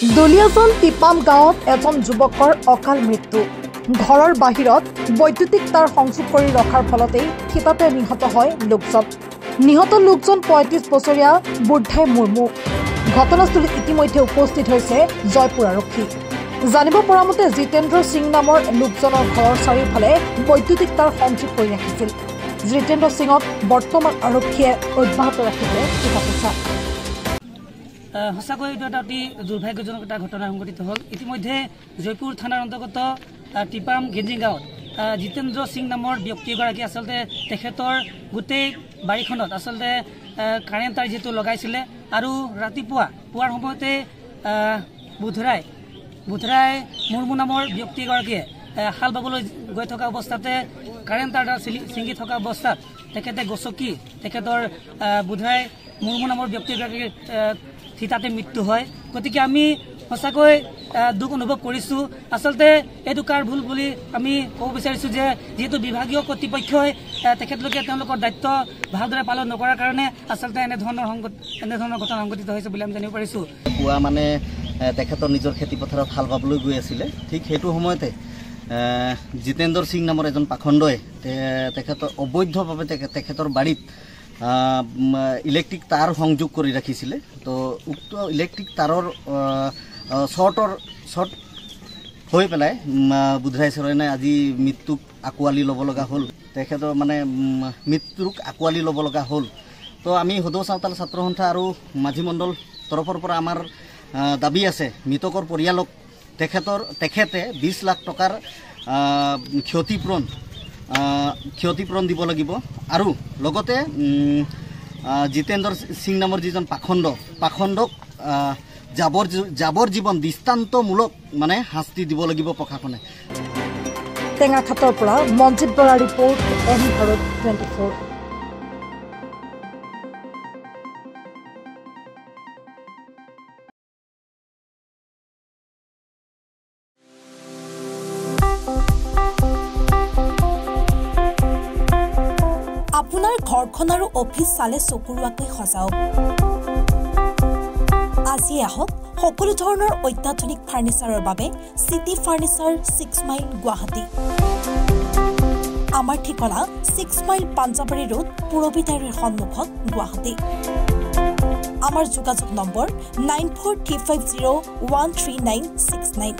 দুলিয়াজন টিপাম গাঁৱত এজন যুৱকৰ অকাল মৃত্যু। ঘৰৰ বাহিৰত বৈদ্যুতিক তাৰ সংযোগ কৰি ৰখাৰ ফলতেই থিতাতে নিহত হয় লোকজন। নিহত লোকজন ৩৫ বছৰীয়া বুদ্ধাই মুৰ্মু। ঘটনাস্থলীত ইতিমধ্যে উপস্থিত হৈছে জয়পুৰ আৰক্ষী। জানিব পৰা মতে জিতেন্দ্ৰ সিং নামৰ লোকজনৰ ঘৰৰ চাৰিওফালে বৈদ্যুতিক তাৰ সংযোগ কৰি ৰাখিছিল। জিতেন্দ্ৰ সিঙক বৰ্তমান আৰক্ষীয়ে অব্যাহত ৰাখিছে সোধা-পোছা। সঁচাকৈ এইটো এটা অতি দুৰ্ভাগ্যজনক এটা ঘটনা সংঘটিত হ'ল। ইতিমধ্যে জয়পুৰ থানাৰ অন্তৰ্গত টিপাম গেঞ্জি গাঁৱত জিতেন্দ্ৰ সিং নামৰ ব্যক্তি এগৰাকী আচলতে তেখেতৰ গোটেই বাৰীখনত আচলতে কাৰেণ্ট তাঁৰ যিহেতু লগাইছিলে আৰু ৰাতিপুৱাৰ সময়তে বুধৰাই মুৰ্মু নামৰ ব্যক্তি এগৰাকীয়ে হাল বাবলৈ গৈ থকা অৱস্থাতে কাৰেণ্ট তাঁৰ ছিঙি থকা অৱস্থাত তেখেতে গচকি তেখেতৰ বুধৰাই মুৰ্মু নামৰ ব্যক্তি এগৰাকীৰ থিতাতে মৃত্যু হয়। গতিকে আমি সঁচাকৈ দুখ অনুভৱ কৰিছোঁ। আচলতে এইটো কাৰ ভুল বুলি আমি ক'ব বিচাৰিছোঁ যে যিহেতু বিভাগীয় কৰ্তৃপক্ষই তেখেতলোকে তেওঁলোকৰ দায়িত্ব ভালদৰে পালন নকৰাৰ কাৰণে আচলতে এনেধৰণৰ ঘটনা সংঘটিত হৈছে বুলি আমি জানিব পাৰিছোঁ। পুৱা মানে তেখেতৰ নিজৰ খেতিপথাৰত হাল বাবলৈ গৈ আছিলে। ঠিক সেইটো সময়তে জিতেন্দ্ৰ সিং নামৰ এজন পাখণ্ডই তেখেতৰ অবৈধভাৱে তেখেতৰ বাৰীত ইলেক্ট্ৰিক তাৰ সংযোগ কৰি ৰাখিছিলে। তো উক্ত ইলেক্ট্ৰিক তাৰৰ শৰ্ট হৈ পেলাই বুধৰাই চৰণে আজি মৃত্যুক আঁকোৱালি ল'ব লগা হ'ল। তেখেতৰ মানে মৃত্যুক আঁকোৱালি ল'ব লগা হ'ল। তো আমি সদৌ চাওতাল ছাত্ৰ সন্থা আৰু মাঝি মণ্ডল তৰফৰ পৰা আমাৰ দাবী আছে মৃতকৰ পৰিয়ালক তেখেতে 20 লাখ টকাৰ ক্ষতিপূৰণ দিব লাগিব আৰু লগতে জিতেন্দ্ৰ সিং নামৰ যিজন পাখণ্ডক যাবৰ জীৱন দৃষ্টান্তমূলক মানে শাস্তি দিব লাগিব প্ৰশাসনে। টেঙাখাটৰ পৰা মঞ্জিত বৰা ৰিপৰ্ট, এন ভাৰত 24। আপোনাৰ ঘৰখন আৰু অফিচ চালে চকুৰুৱাকৈ সজাওক। আজি আহক সকলো ধৰণৰ অত্যাধুনিক ফাৰ্নিচাৰৰ বাবে চিটি ফাৰ্নিচাৰ 6 মাইল গুৱাহাটী। আমাৰ ঠিকনা 6 মাইল পাঞ্জাবাৰী ৰোড পুৰবিতাৰীৰ সন্মুখত গুৱাহাটী। আমাৰ যোগাযোগ নম্বৰ 9435013969।